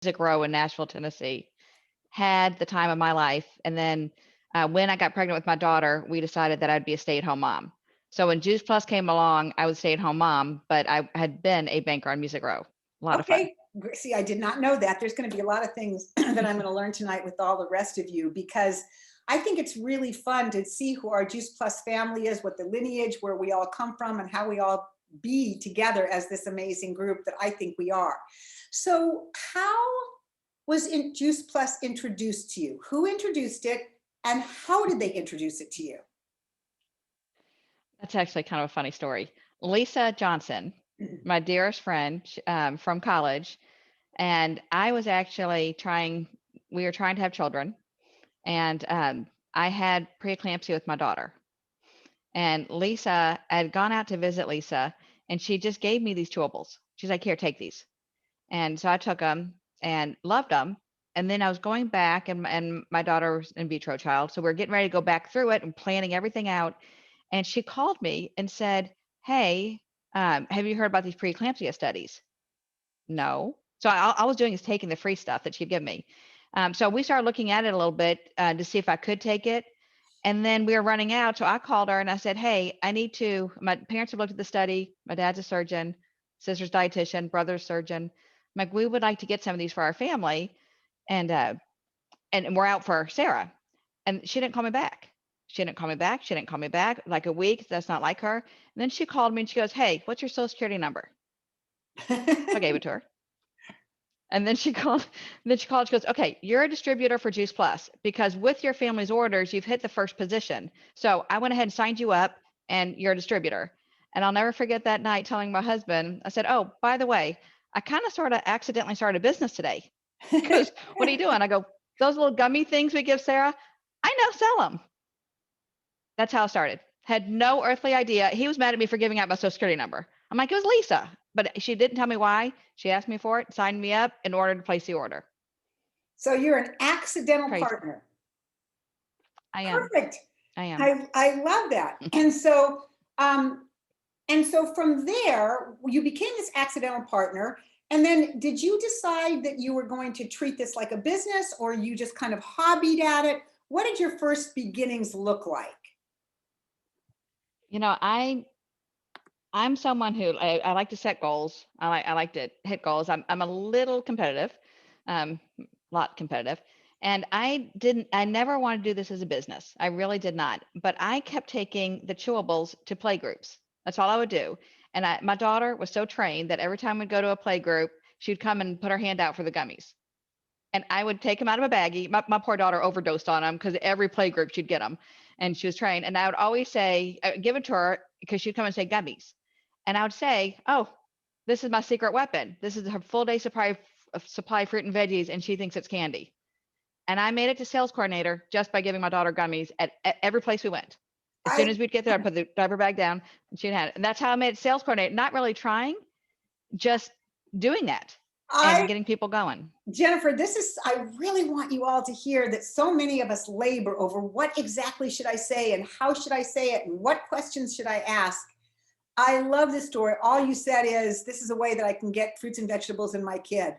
Music Row in Nashville, Tennessee. Had the time of my life. And then when I got pregnant with my daughter, we decided that I'd be a stay-at-home mom. So when Juice Plus came along, I was a stay-at-home mom, but I had been a banker on Music Row. A lot of fun. Okay. See, I did not know that. There's going to be a lot of things that I'm going to learn tonight with all the rest of you, because I think it's really fun to see who our Juice Plus family is, what the lineage, where we all come from, and how we all be together as this amazing group that I think we are. So how was Juice Plus introduced to you? Who introduced it, and how did they introduce it to you? That's actually kind of a funny story. Lisa Johnson, my dearest friend from college, and I was actually we were trying to have children, and I had preeclampsia with my daughter. And Lisa, I had gone out to visit Lisa, and she just gave me these chewables. She's like, here, take these. And so I took them and loved them. And then I was going back, and my daughter was in vitro child. So we're getting ready to go back through it and planning everything out. And she called me and said, hey, have you heard about these preeclampsia studies? No. So I was doing is taking the free stuff that she'd give me. So we started looking at it a little bit to see if I could take it. And then we were running out. So I called her and I said, hey, my parents have looked at the study. My dad's a surgeon, sister's dietitian, brother's surgeon. I'm like, we would like to get some of these for our family. And we're out for Sarah. And she didn't call me back. She didn't call me back. She didn't call me back like a week. That's not like her. And then she called me and she goes, hey, what's your social security number? So I gave it to her. And then she called, she goes, okay, you're a distributor for Juice Plus because with your family's orders, you've hit the first position. So I went ahead and signed you up and you're a distributor. And I'll never forget that night telling my husband, I said, oh, by the way, I kind of sort of accidentally started a business today. He goes, what are you doing? I go, those little gummy things we give Sarah, I now sell them. That's how it started. Had no earthly idea. He was mad at me for giving out my social security number. I'm like, it was Lisa, but she didn't tell me why. She asked me for it, signed me up in order to place the order. So you're an accidental Crazy. partner. I am. Perfect. I am. I love that. And so from there, you became this accidental partner. And then did you decide that you were going to treat this like a business, or you just kind of hobbied at it? What did your first beginnings look like? You know, I'm someone who I like to set goals. I like to hit goals. I'm a little competitive, lot competitive. And I never wanted to do this as a business. I really did not. But I kept taking the chewables to play groups. That's all I would do. And my daughter was so trained that every time we'd go to a play group, she'd come and put her hand out for the gummies. And I would take them out of a baggie. My poor daughter overdosed on them because every play group she'd get them, and she was trained. And I would always say, give it to her because she'd come and say gummies, and I would say, oh, this is my secret weapon. This is her full day supply of fruit and veggies, and she thinks it's candy. And I made it to sales coordinator just by giving my daughter gummies at every place we went. As soon I as we'd get there, I'd put the diaper bag down, and she'd had it. And that's how I made it sales coordinator. Not really trying, just doing that and I getting people going. Jennifer, I really want you all to hear that so many of us labor over what exactly should I say and how should I say it and what questions should I ask. I love this story. All you said is, this is a way that I can get fruits and vegetables in my kid.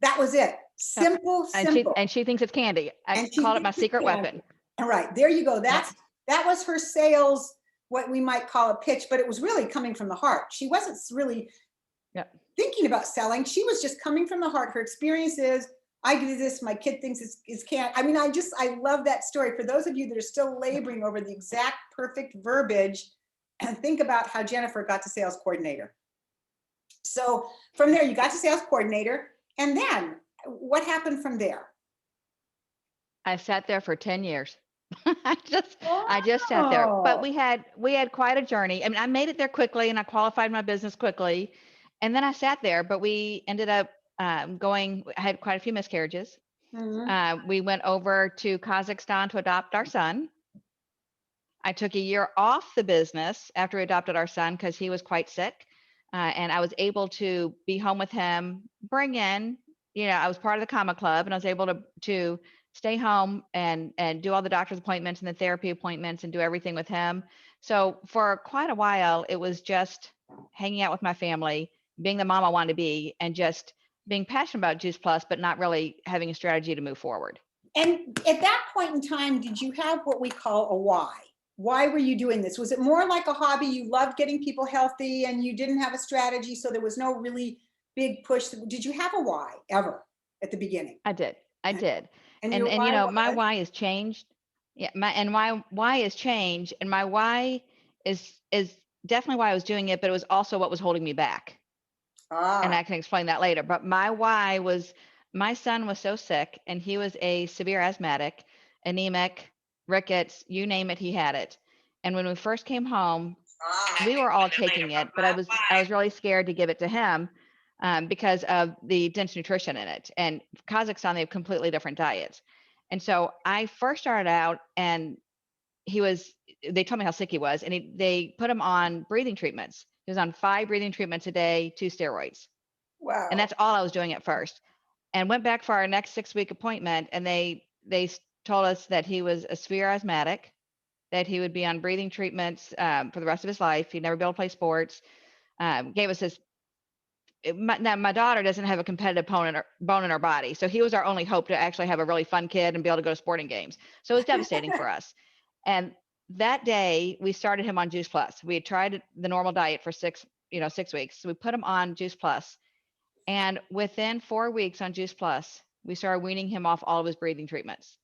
That was it. Yep. Simple, And simple. she thinks it's candy. I And she call it thinks my it's secret candy. weapon. All right, there you go. Yep. That was her sales, what we might call a pitch, but it was really coming from the heart. She wasn't really Yep. thinking about selling. She was just coming from the heart. Her experience is, I do this, my kid thinks it's can't. I mean, I love that story. For those of you that are still laboring over the exact perfect verbiage, and think about how Jennifer got to sales coordinator. So from there, you got to sales coordinator, and then what happened from there? I sat there for 10 years. I just sat there. But Oh, we had quite a journey. I mean, I made it there quickly and I qualified my business quickly. And then I sat there, but we ended up I had quite a few miscarriages. mhm. We went over to Kazakhstan to adopt our son. I took a year off the business after we adopted our son because he was quite sick. And I was able to be home with him, bring in, I was part of the Comma Club and I was able to stay home and do all the doctor's appointments and the therapy appointments and do everything with him. So for quite a while, it was just hanging out with my family, being the mom I wanted to be, and just being passionate about Juice Plus, but not really having a strategy to move forward. And at that point in time, did you have what we call a why? Why were you doing this? Was it more like a hobby? You loved getting people healthy and you didn't have a strategy, so there was no really big push. Did you have a why ever at the beginning? I did. I did. And your And why my was? why has changed. Yeah, my why has changed, and my why is definitely why I was doing it, but it was also what was holding me back. And Ah, I can explain that later. But my why was my son was so sick, and he was a severe asthmatic, anemic, rickets, you name it, he had it. And when we first came home, ah, we were all taking it, but I was really scared to give it to him because of the dense nutrition in it. And Kazakhstan, they have completely different diets. And so I first started out, and he was. They told me how sick he was, and they put him on breathing treatments. He was on 5 breathing treatments a day, 2 steroids, and wow. that's all I was doing at first. And went back for our next 6-week appointment, and they told us that he was a severe asthmatic, that he would be on breathing treatments for the rest of his life. He'd never be able to play sports. Gave us this. Now, my daughter doesn't have a competitive bone in her body, so he was our only hope to actually have a really fun kid and be able to go to sporting games. So it was devastating for us. And that day, we started him on Juice Plus. We had tried the normal diet for 6 weeks. So we put him on Juice Plus, and within 4 weeks on Juice Plus, we started weaning him off all of his breathing treatments.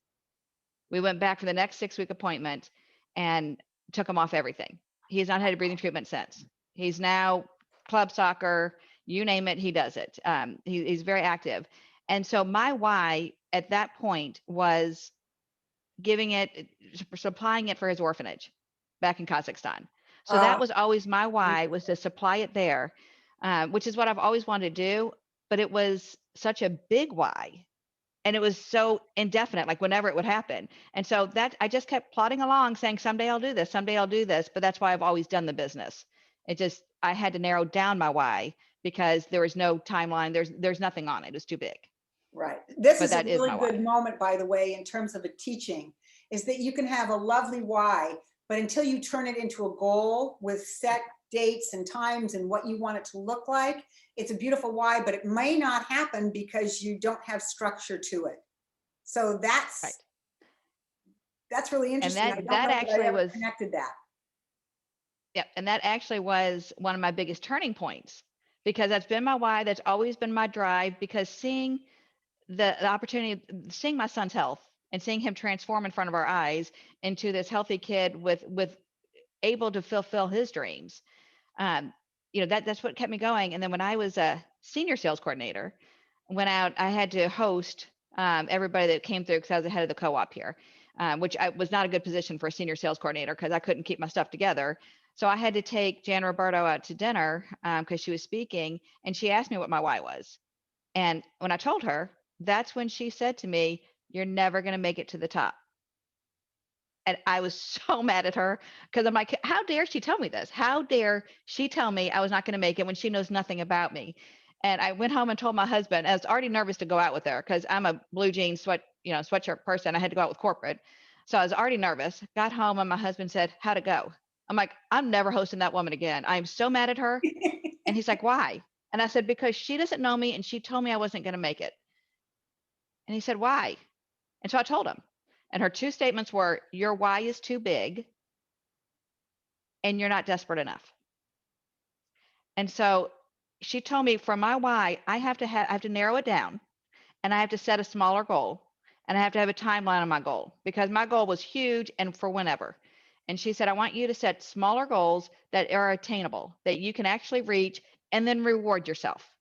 We went back for the next 6-week appointment and took him off everything. He has not had a breathing treatment since. He's now club soccer, you name it, he does it. He's very active. And so my why at that point was giving it, supplying it for his orphanage back in Kazakhstan. So that Ah, was always my why, was to supply it there, which is what I've always wanted to do. But it was such a big why, and it was so indefinite, like whenever it would happen. And so that I just kept plodding along saying, someday I'll do this, someday I'll do this. But that's why I've always done the business. It just, I had to narrow down my why because there was no timeline. There's nothing on it. It was too big. right. This But is a that is really my good why. moment, by the way, in terms of a teaching, is that you can have a lovely why, but until you turn it into a goal with set dates and times and what you want it to look like, it's a beautiful why, but it may not happen because you don't have structure to it. So Right. that's really And interesting. I don't that know that I actually ever was, connected that. yeah, and that actually was one of my biggest turning points, because that's been my why. That's always been my drive, because seeing the opportunity, seeing my son's health and seeing him transform in front of our eyes into this healthy kid with able to fulfill his dreams. Um, that's what kept me going. And then when I was a senior sales coordinator, went out, I had to host everybody that came through because I was the head of the co-op here, which I was not a good position for a senior sales coordinator because I couldn't keep my stuff together. So I had to take Jan Roberto out to dinner because she was speaking, and she asked me what my why was. And when I told her, that's when she said to me, "You're never going to make it to the top." And I was so mad at her because I'm like, how dare she tell me this? How dare she tell me I was not going to make it when she knows nothing about me? And I went home and told my husband. I was already nervous to go out with her because I'm a blue jean sweatshirt person. I had to go out with corporate. So I was already nervous. Got home and my husband said, "How'd it go?" I'm like, "I'm never hosting that woman again. I'm so mad at her." And he's like, "Why?" And I said, "Because she doesn't know me and she told me I wasn't going to make it." And he said, "Why?" And so I told him. And her two statements were, "Your why is too big and you're not desperate enough." And so she told me, for my why, I have to narrow it down, and I have to set a smaller goal, and I have to have a timeline on my goal, because my goal was huge and for whenever. And she said, "I want you to set smaller goals that are attainable, that you can actually reach, and then reward yourself.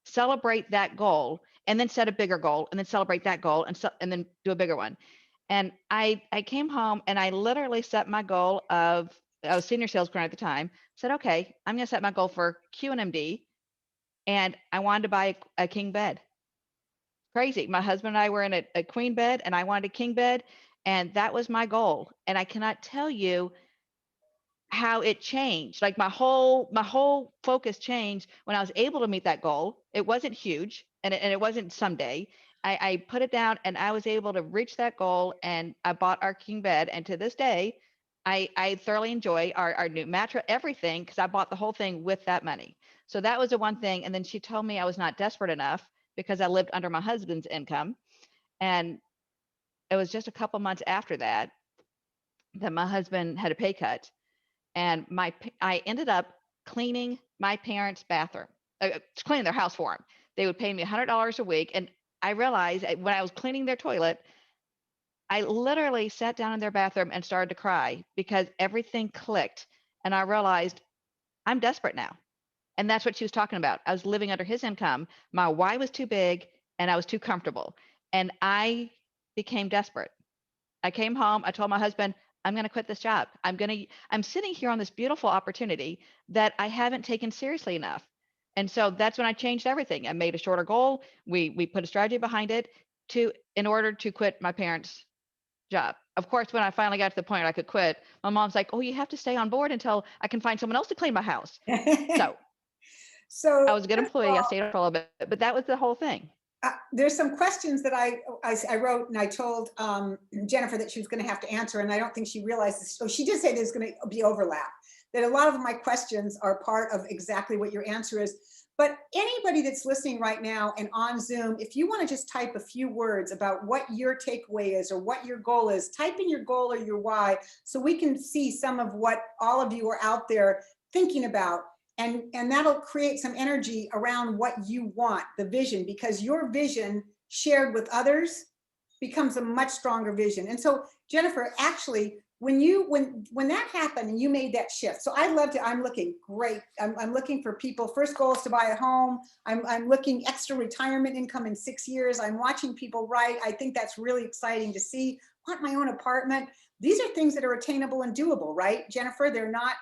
Celebrate that goal, and then set a bigger goal, and then celebrate that goal, and then do a bigger one." And I came home and I literally set my goal of, I was senior sales coordinator at the time, said, "Okay, I'm going to set my goal for Q and MD." And I wanted to buy a king bed. Crazy. My husband and I were in a queen bed, and I wanted a king bed. And that was my goal. And I cannot tell you how it changed. Like my whole focus changed when I was able to meet that goal. It wasn't huge, and it wasn't someday. I put it down, and I was able to reach that goal, and I bought our king bed. And to this day, I thoroughly enjoy our new mattress, everything, because I bought the whole thing with that money. So that was the one thing. And then she told me I was not desperate enough. because I lived under my husband's income. And it was just a couple months after that that my husband had a pay cut, and I ended up cleaning my parents' bathroom, cleaning their house for them. They would pay me $100 a week, and I realized when I was cleaning their toilet, I literally sat down in their bathroom and started to cry because everything clicked, and I realized I'm desperate now. And that's what she was talking about. I was living under his income. My why was too big and I was too comfortable. And I became desperate. I came home, I told my husband, I'm going to quit this job. I'm sitting here on this beautiful opportunity that I haven't taken seriously enough. And so that's when I changed everything. I made a shorter goal. We put a strategy behind it in order to quit my parents' job. Of course, when I finally got to the point where I could quit, my mom's like, "Oh, you have to stay on board until I can find someone else to clean my house." So I So was a good first of employee. I all, stayed for a little bit, but that was the whole thing. there's some questions that I wrote, and I told Jennifer that she was going to have to answer, and I don't think she realized this. Oh, she did say there's going to be overlap, that a lot of my questions are part of exactly what your answer is. But anybody that's listening right now and on Zoom, if you want to just type a few words about what your takeaway is or what your goal is, type in your goal or your why so we can see some of what all of you are out there thinking about. And that'll create some energy around what you want, the vision, because your vision shared with others becomes a much stronger vision. And so, Jennifer, actually, when that happened and you made that shift, so I loved it. I'm looking great. I'm looking for people. First goal is to buy a home. I'm looking extra retirement income in 6 years. I'm watching people write. I think that's really exciting to see. Want my own apartment. These are things that are attainable and doable, right, Jennifer? They're not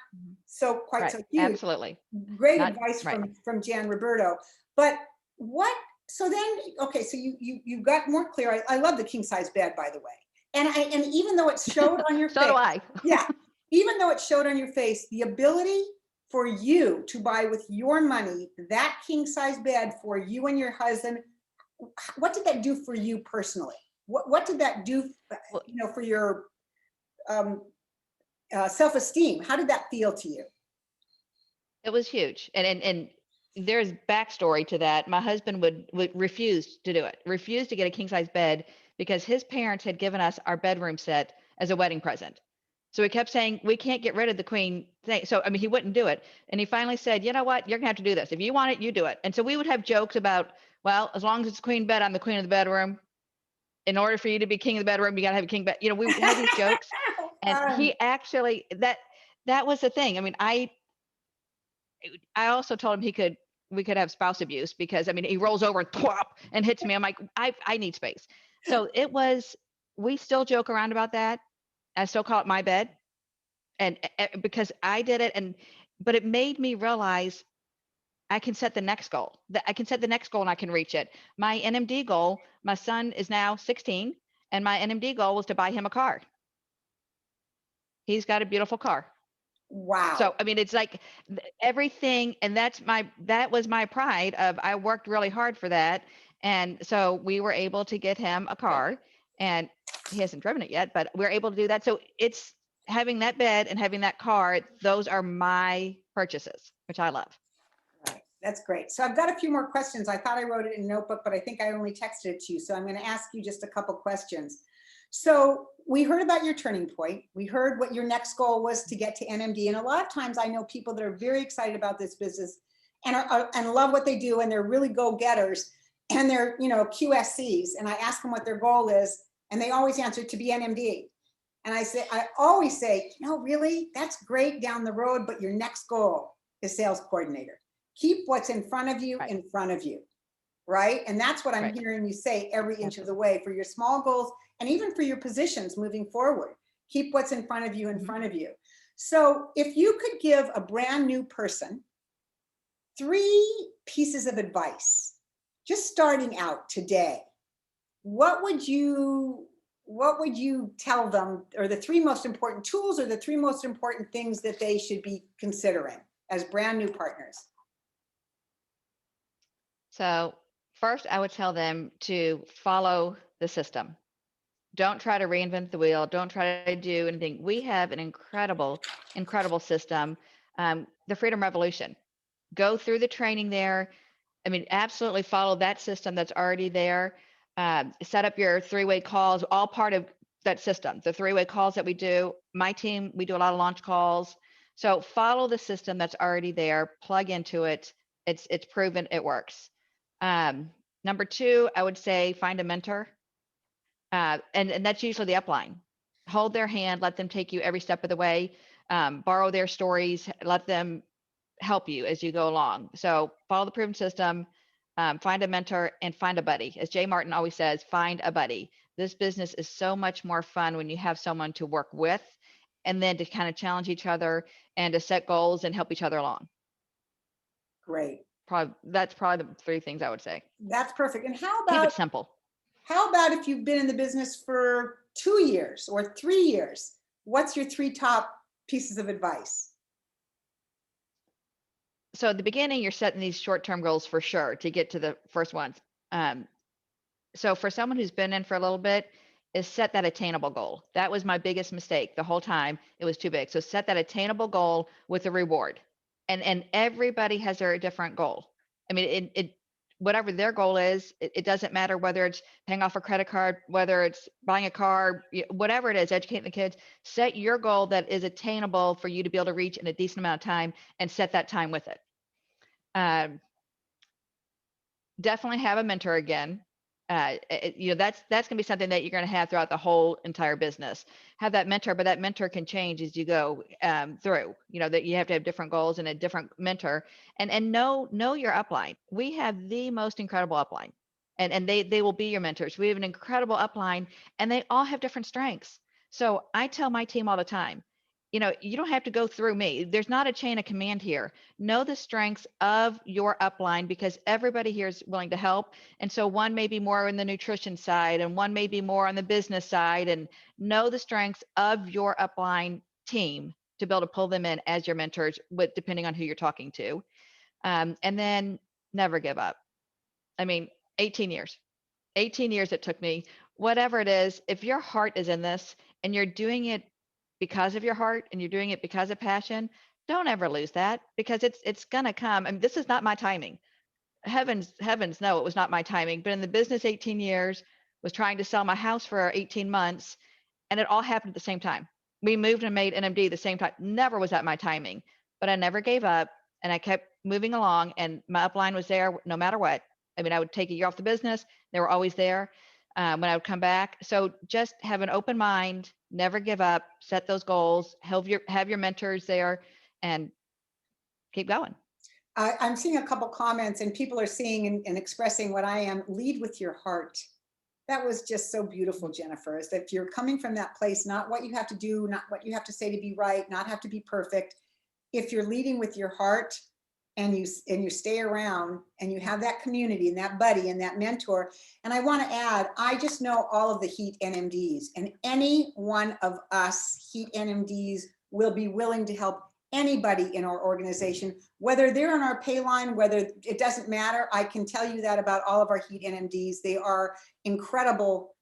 quite Right. so huge. Absolutely. Great Not advice right. from Jan Roberto. But what, so then, okay, so you got more clear. I love the king size bed, by the way. And even though it showed on your So do face, I. yeah, even though it showed on your face, the ability for you to buy with your money that king size bed for you and your husband, what did that do for you personally? What did that do, Well, for your um, self-esteem? How did that feel to you? it was huge. And there's backstory to that. My husband would refuse to do it, refuse to get a king size bed because his parents had given us our bedroom set as a wedding present. So he kept saying, we can't get rid of the queen thing. So, I mean, he wouldn't do it. And he finally said, you know what? You're going to have to do this. If you want it, you do it. And so we would have jokes about, well, as long as it's queen bed, I'm the queen of the bedroom. In order for you to be king of the bedroom, you got to have a king bed. We had these jokes. And Fun. he actually, that was the thing. I mean, I also told him we could have spouse abuse because I mean he rolls over and thwop and hits me. I'm like, I need space. So we still joke around about that. I still call it my bed. And because I did it, but it made me realize I can set the next goal. That I can set the next goal and I can reach it. My NMD goal, my son is now 16, and my NMD goal was to buy him a car. He's got a beautiful car. Wow. So, I mean, it's like everything, and that was my pride of I worked really hard for that. And so we were able to get him a car, and he hasn't driven it yet, but we're able to do that. So it's having that bed and having that car, those are my purchases, which I love. Right. That's great. So I've got a few more questions. I thought I wrote it in a notebook, but I think I only texted it to you. So I'm going to ask you just a couple questions. So we heard about your turning point. We heard what your next goal was to get to NMD. And a lot of times I know people that are very excited about this business and love what they do, and they're really go-getters, and they're, QSCs. And I ask them what their goal is, and they always answer to be NMD. And I always say, really, that's great down the road, but your next goal is sales coordinator. Keep what's in front of you Right. in front of you, right? And that's what I'm Right. hearing you say every inch of the way for your small goals and even for your positions moving forward. Keep what's in front of you in front of you. So if you could give a brand new person 3 pieces of advice, just starting out today, what would you tell them, or the 3 most important tools or the 3 most important things that they should be considering as brand new partners? So first, I would tell them to follow the system. Don't try to reinvent the wheel. Don't try to do anything. We have an incredible, incredible system. The Freedom Revolution. Go through the training there. I mean, absolutely follow that system that's already there. Set up your three-way calls, all part of that system. The three-way calls that we do, my team, we do a lot of launch calls. So follow the system that's already there, plug into it. It's proven it works. Number two, I would say find a mentor, and that's usually the upline. Hold their hand, let them take you every step of the way. Borrow their stories, let them help you as you go along. So follow the proven system, find a mentor, and find a buddy. As Jay Martin always says, find a buddy. This business is so much more fun when you have someone to work with, and then to kind of challenge each other and to set goals and help each other along. Great. That's probably the three things I would say. That's perfect. And Keep it simple. how about if you've been in the business for 2 years or 3 years? What's your 3 top pieces of advice? So at the beginning, you're setting these short-term goals for sure to get to the first ones. Um, so for someone who's been in for a little bit, is set that attainable goal. That was my biggest mistake the whole time. It was too big. So set that attainable goal with a reward. And everybody has their different goal. I mean, it whatever their goal is, it doesn't matter whether it's paying off a credit card, whether it's buying a car, whatever it is, educating the kids. Set your goal that is attainable for you to be able to reach in a decent amount of time, and set that time with it. Um, Definitely have a mentor again. That's going to be something that you're going to have throughout the whole entire business. Have that mentor, but that mentor can change as you go through. That you have to have different goals and a different mentor, and know your upline. We have the most incredible upline, and they will be your mentors. We have an incredible upline, and they all have different strengths. So I tell my team all the time, you don't have to go through me. There's not a chain of command here. Know the strengths of your upline, because everybody here is willing to help. And so one may be more on the nutrition side, and one may be more on the business side, and know the strengths of your upline team to be able to pull them in as your mentors, depending on who you're talking to. And then never give up. I mean, 18 years. 18 years it took me. Whatever it is, if your heart is in this and you're doing it because of your heart and you're doing it because of passion, don't ever lose that, because it's gonna come. I mean, this is not my timing. Heavens, no, it was not my timing. But in the business 18 years, was trying to sell my house for 18 months, and it all happened at the same time. We moved and made NMD the same time. Never was that my timing, but I never gave up, and I kept moving along, and my upline was there no matter what. I mean, I would take a year off the business. They were always there when I would come back. So just have an open mind, never give up, set those goals, have your mentors there, and keep going. I'm seeing a couple comments, and people are seeing and expressing what I am. Lead with your heart. That was just so beautiful, Jennifer, is that you're coming from that place, not what you have to do, not what you have to say to be right, not have to be perfect. If you're leading with your heart, and you stay around and you have that community and that buddy and that mentor. And I want to add, I just know all of the Heat NMDs, and any one of us Heat NMDs will be willing to help anybody in our organization, whether they're on our pay line, whether it doesn't matter. I can tell you that about all of our Heat NMDs. They are incredible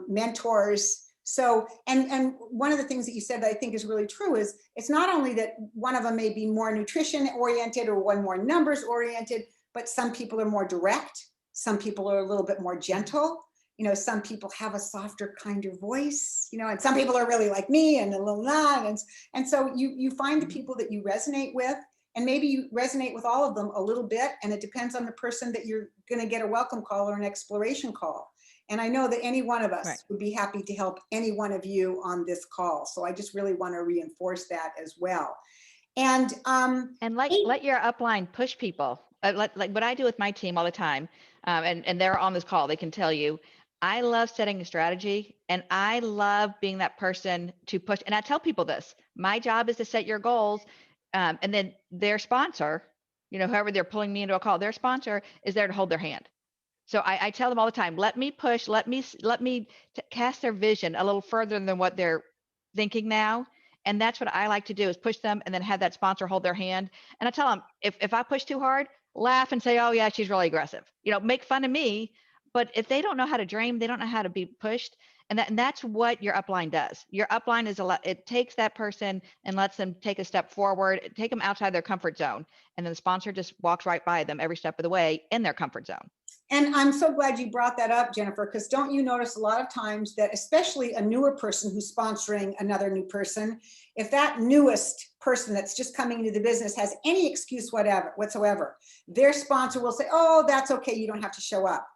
mentors. So, and one of the things that you said that I think is really true is it's not only that one of them may be more nutrition oriented or one more numbers oriented, but some people are more direct. Some people are a little bit more gentle. Some people have a softer, kinder voice, and some people are really like me and a little not. And so you find the people that you resonate with, and maybe you resonate with all of them a little bit, and it depends on the person that you're going to get a welcome call or an exploration call. And I know that any one of us would be happy to help any one of you on this call. So I just really want to reinforce that as well. And let your upline push people. Like what I do with my team all the time, and they're on this call, they can tell you, I love setting a strategy, and I love being that person to push. And I tell people this, my job is to set your goals. And then their sponsor, whoever they're pulling me into a call, their sponsor is there to hold their hand. So I tell them all the time, let me push, let me cast their vision a little further than what they're thinking now. And that's what I like to do, is push them and then have that sponsor hold their hand. And I tell them, if I push too hard, laugh and say, oh yeah, she's really aggressive. Make fun of me, But if they don't know how to dream, they don't know how to be pushed. And that's what your upline does. Your upline is it takes that person and lets them take a step forward, take them outside their comfort zone. And then the sponsor just walks right by them every step of the way in their comfort zone. And I'm so glad you brought that up, Jennifer, because don't you notice a lot of times that especially a newer person who's sponsoring another new person, if that newest person that's just coming into the business has any excuse whatsoever, their sponsor will say, oh, that's okay, you don't have to show up.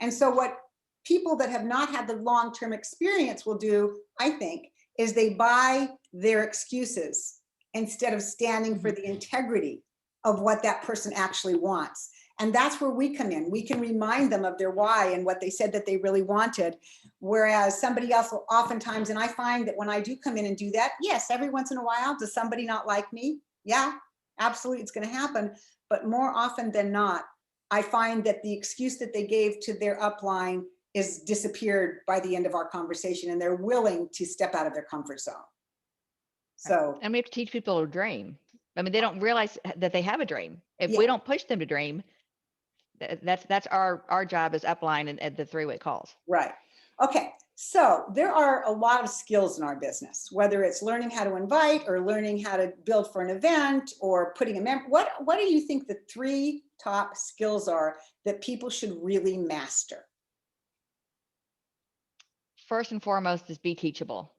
And so what people that have not had the long-term experience will do, I think, is they buy their excuses instead of standing for the integrity of what that person actually wants. And that's where we come in. We can remind them of their why and what they said that they really wanted. Whereas somebody else will oftentimes, and I find that when I do come in and do that, yes, every once in a while, does somebody not like me? Yeah, absolutely, it's going to happen. But more often than not, I find that the excuse that they gave to their upline is disappeared by the end of our conversation, and they're willing to step out of their comfort zone. So, and we have to teach people to dream. I mean, they don't realize that they have a dream. If yeah. we don't push them to dream, that's our job as upline and the three-way calls. Right. Okay. So there are a lot of skills in our business, whether it's learning how to invite or learning how to build for an event or putting a member. What do you think the 3 top skills are that people should really master? First and foremost is be teachable.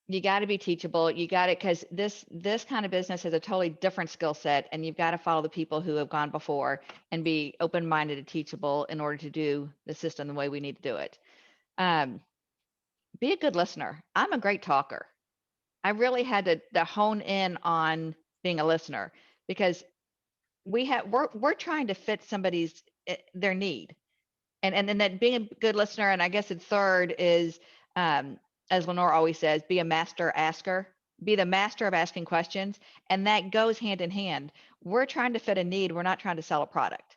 You got to be teachable. You got it, because this kind of business has a totally different skill set, and you've got to follow the people who have gone before and be open-minded and teachable in order to do the system the way we need to do it. Be a good listener. I'm a great talker. I really had to hone in on being a listener, because we're trying to fit somebody's their need, and then that being a good listener. And I guess the third is, as Lenore always says, be a master asker. Be the master of asking questions, and that goes hand in hand. We're trying to fit a need. We're not trying to sell a product.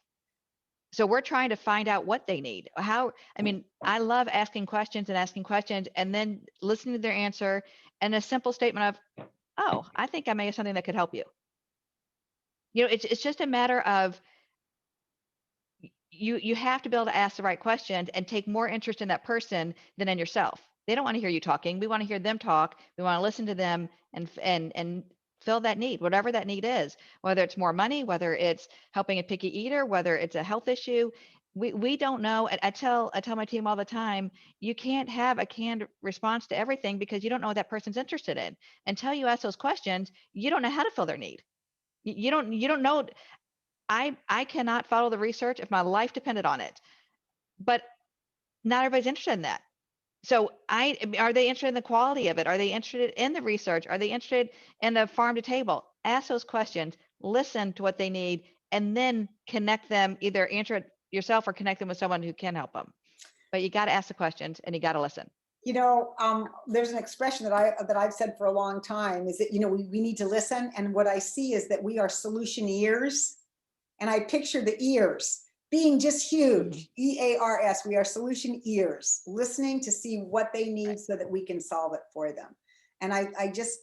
So we're trying to find out what they need. I love asking questions and then listening to their answer and a simple statement of, oh, I think I may have something that could help you. It's just a matter of you have to be able to ask the right questions and take more interest in that person than in yourself. They don't want to hear you talking. We want to hear them talk. We want to listen to them and fill that need, whatever that need is, whether it's more money, whether it's helping a picky eater, whether it's a health issue. We don't know. I tell my team all the time, you can't have a canned response to everything, because you don't know what that person's interested in. Until you ask those questions, you don't know how to fill their need. You don't know. I cannot follow the research if my life depended on it, but not everybody's interested in that. So are they interested in the quality of it? Are they interested in the research? Are they interested in the farm to table? Ask those questions, listen to what they need, and then connect them, either answer it yourself or connect them with someone who can help them. But you got to ask the questions and you got to listen. There's an expression that I've said for a long time, is that, we need to listen. And what I see is that we are solution ears. And I picture the ears being just huge, EARS. We are solution ears, listening to see what they need so that we can solve it for them. And I just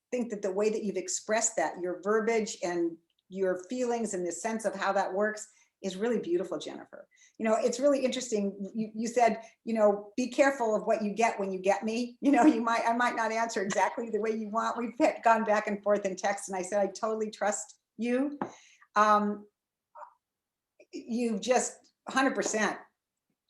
think that the way that you've expressed that, your verbiage and your feelings and the sense of how that works is really beautiful, Jennifer. It's really interesting. You said, be careful of what you get when you get me. I might not answer exactly the way you want. We've gone back and forth in text, and I said, I totally trust you. You just 100%.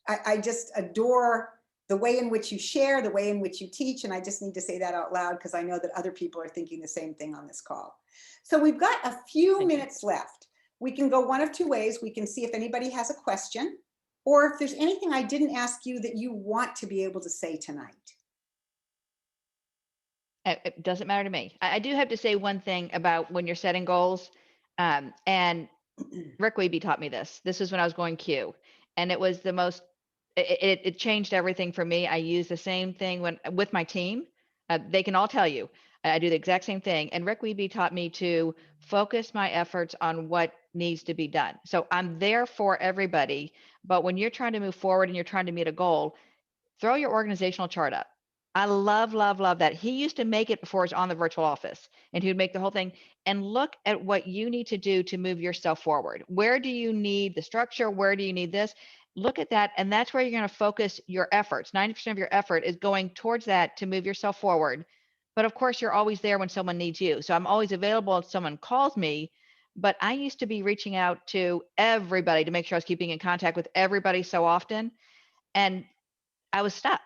I just adore the way in which you share, the way in which you teach. And I just need to say that out loud, because I know that other people are thinking the same thing on this call. So we've got a few minutes left. We can go one of 2 ways. We can see if anybody has a question, or if there's anything I didn't ask you that you want to be able to say tonight. It doesn't matter to me. I do have to say one thing about when you're setting goals. And Rick Weeby taught me this. This is when I was going Q, and it was the most. It changed everything for me. I use the same thing with my team. They can all tell you I do the exact same thing. And Rick Weeby taught me to focus my efforts on what needs to be done. So I'm there for everybody, but when you're trying to move forward and you're trying to meet a goal, throw your organizational chart up. I love, love, love that. He used to make it before it was on the virtual office, and he would make the whole thing and look at what you need to do to move yourself forward. Where do you need the structure? Where do you need this? look at that. And that's where you're going to focus your efforts. 90% of your effort is going towards that to move yourself forward. But of course, you're always there when someone needs you. So I'm always available if someone calls me. But I used to be reaching out to everybody to make sure I was keeping in contact with everybody so often. And I was stuck.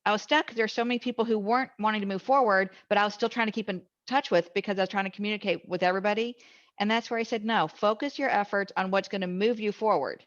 I was stuck because there's so many people who weren't wanting to move forward, but I was still trying to keep in touch with because I was trying to communicate with everybody. And that's where I said, no, focus your efforts on what's going to move you forward,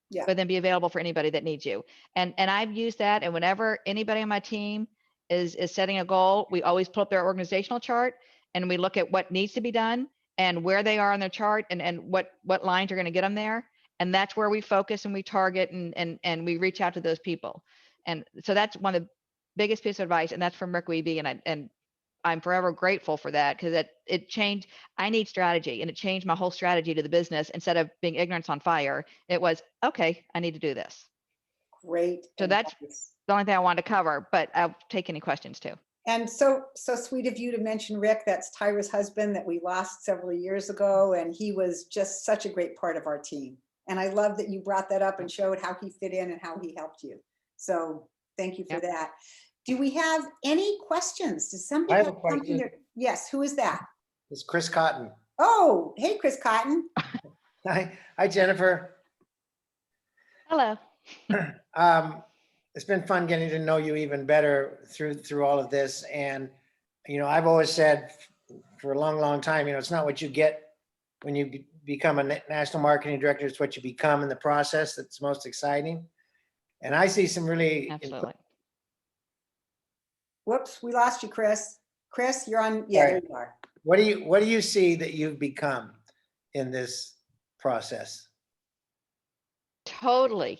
Yeah. but then be available for anybody that needs you. And I've used that. And whenever anybody on my team is setting a goal, we always pull up their organizational chart and we look at what needs to be done and where they are on their chart and what lines are going to get them there. And that's where we focus and we target and we reach out to those people. And so that's one of the biggest piece of advice. And that's from Rick Weeby. And I'm forever grateful for that because it changed. I need strategy, and it changed my whole strategy to the business. Instead of being ignorance on fire, it was, okay, I need to do this. Great So that's advice. the only thing I wanted to cover, but I'll take any questions too. And so sweet of you to mention Rick. That's Tyra's husband that we lost several years ago. And he was just such a great part of our team. And I love that you brought that up and showed how he fit in and how he helped you. So thank you for that. Do we have any questions? Does somebody I have a have something question. Yes, who is that? It's Chris Cotton. Oh, hey, Chris Cotton. Hi, Jennifer. Hello. It's been fun getting to know you even better through all of this. And, I've always said for a long time, it's not what you get when you become a national marketing director, it's what you become in the process that's most exciting. And I see some really Absolutely. Whoops, we lost you, Chris. Chris, you're on. Yeah, there you are. What do you see that you've become in this process? Totally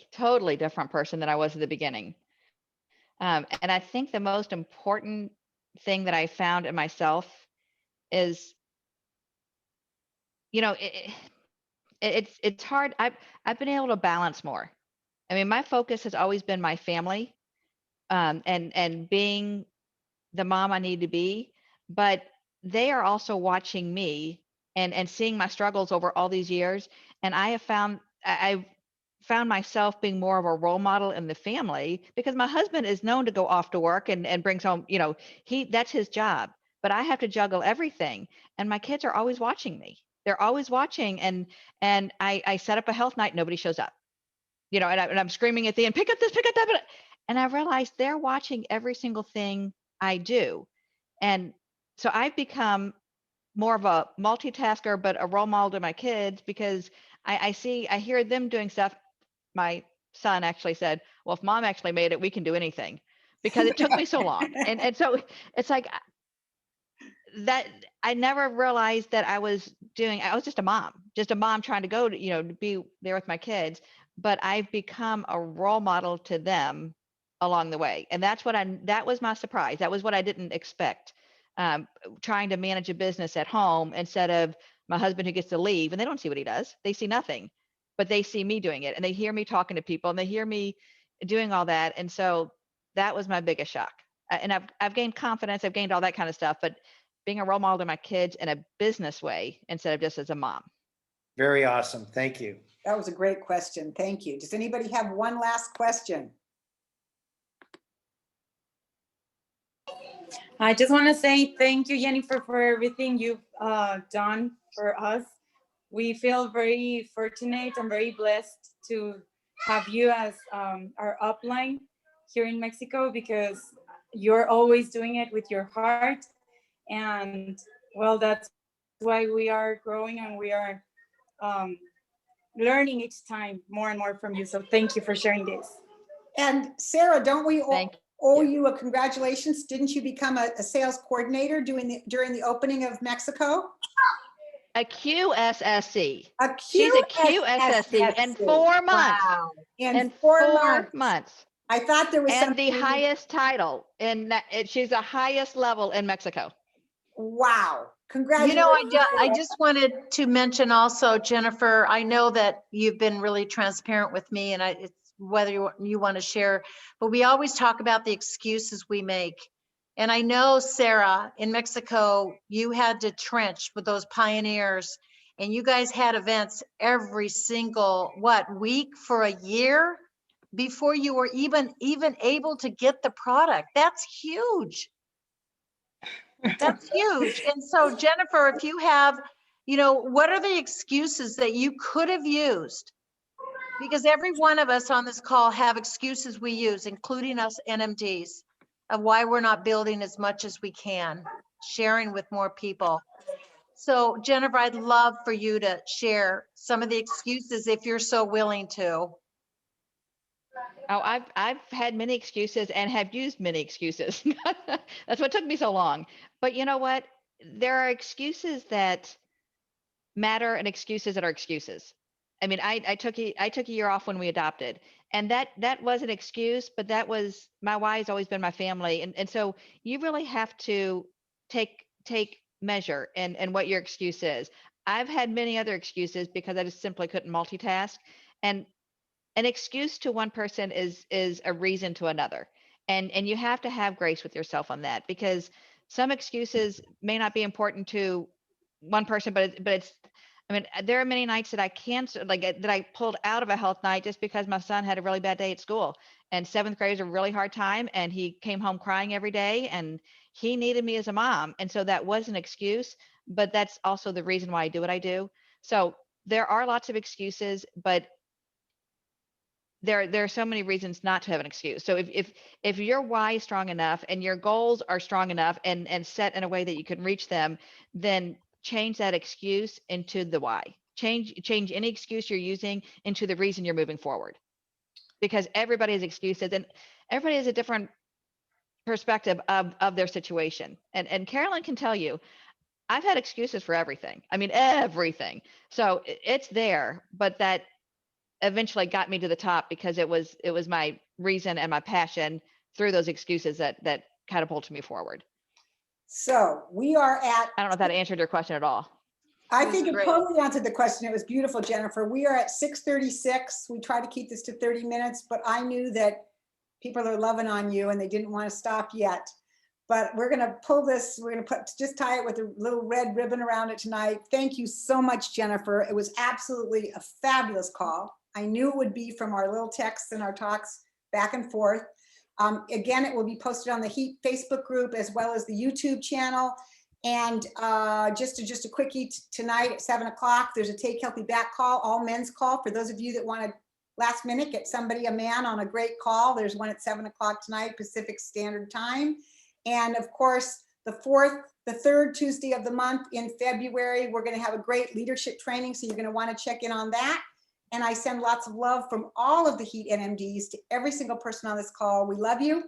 different person than I was at the beginning. And I think the most important thing that I found in myself is, it's hard. I've been able to balance more. I mean, my focus has always been my family, and being the mom I need to be, but they are also watching me and seeing my struggles over all these years. And I've found myself being more of a role model in the family because my husband is known to go off to work and brings home, that's his job, but I have to juggle everything. And my kids are always watching me. They're always watching. And I set up a health night. Nobody shows up, and I'm screaming at the end, pick up this, pick up that. And I realized they're watching every single thing I do. And so I've become more of a multitasker, but a role model to my kids because I hear them doing stuff. My son actually said, well, if mom actually made it, we can do anything, because it took me so long. And so it's like that. I never realized that I was just a mom trying to go to, to be there with my kids, but I've become a role model to them along the way. And that was my surprise. That was what I didn't expect. Trying to manage a business at home instead of my husband who gets to leave, and they don't see what he does. They see nothing, but they see me doing it, and they hear me talking to people, and they hear me doing all that. And so that was my biggest shock. And I've gained confidence. I've gained all that kind of stuff, but being a role model to my kids in a business way instead of just as a mom. Very awesome. Thank you. That was a great question. Thank you. Does anybody have one last question? I just want to say thank you, Jennifer, for everything you've done for us. We feel very fortunate and very blessed to have you as our upline here in Mexico, because you're always doing it with your heart. And well, that's why we are growing and we are learning each time more and more from you. So thank you for sharing this. And Sarah, don't we Thank owe you a congratulations? Didn't you become a sales coordinator during the opening of Mexico? A QSSC. A She's a QSSC in 4 months. Wow. In 4 months. I thought there was and something. the highest title in that. She's the highest level in Mexico. Wow. Congratulations. I just wanted to mention also, Jennifer, I know that you've been really transparent with me, and it's whether you want to share, but we always talk about the excuses we make. And I know, Sarah, in Mexico, you had to trench with those pioneers, and you guys had events every single, week for a year before you were even able to get the product. That's huge. That's huge. And so Jennifer, if you have, what are the excuses that you could have used? Because every one of us on this call have excuses we use, including us NMDs, of why we're not building as much as we can, sharing with more people. So Jennifer, I'd love for you to share some of the excuses if you're so willing to. Oh, I've had many excuses and have used many excuses. That's what took me so long. But you know what? There are excuses that matter and excuses that are excuses. I mean, I took a year off when we adopted, and that was an excuse, but that was my why has always been my family, and so you really have to take measure and what your excuse is. I've had many other excuses because I just simply couldn't multitask, and an excuse to one person is a reason to another, and you have to have grace with yourself on that, because some excuses may not be important to one person, but it's, I mean, there are many nights that I canceled, like that I pulled out of a health night just because my son had a really bad day at school, and seventh grade is a really hard time, and he came home crying every day, and he needed me as a mom, and so that was an excuse, but that's also the reason why I do what I do. So there are lots of excuses, but there are so many reasons not to have an excuse. So if your why is strong enough and your goals are strong enough and set in a way that you can reach them, then change that excuse into the why. Change any excuse you're using into the reason you're moving forward. Because everybody has excuses and everybody has a different perspective of their situation. And Carolyn can tell you, I've had excuses for everything. I mean, everything. So it's there, but that eventually got me to the top because it was my reason and my passion through those excuses that catapulted me forward. So we are at, I don't know if that answered your question at all. I think it Great. totally answered the question. It was beautiful, Jennifer. We are at 6:36. We try to keep this to 30 minutes, but I knew that people are loving on you and they didn't want to stop yet. But we're going to pull this, we're going to just tie it with a little red ribbon around it tonight. Thank you so much, Jennifer. It was absolutely a fabulous call. I knew it would be from our little texts and our talks back and forth. Again, it will be posted on the HEAP Facebook group as well as the YouTube channel. And just a quickie tonight at 7 o'clock, there's a Take Healthy Back call, all men's call. For those of you that want to last minute get somebody, a man on a great call, there's one at 7 o'clock tonight, Pacific Standard Time. And of course, the third Tuesday of the month in February, we're going to have a great leadership training. So you're going to want to check in on that. And I send lots of love from all of the HEAT NMDs to every single person on this call. We love you.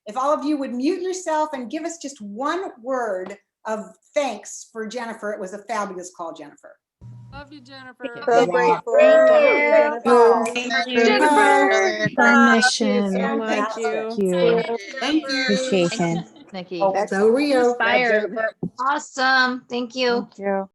If all of you would mute yourself and give us just one word of thanks for Jennifer. It was a fabulous call, Jennifer. Love you, Jennifer. So grateful. Thank you. Jennifer. Permission. So much. Thank Thank you. Thank you. Appreciation. Nikki. Oh, So real. Inspired. Awesome. Thank you. Thank you.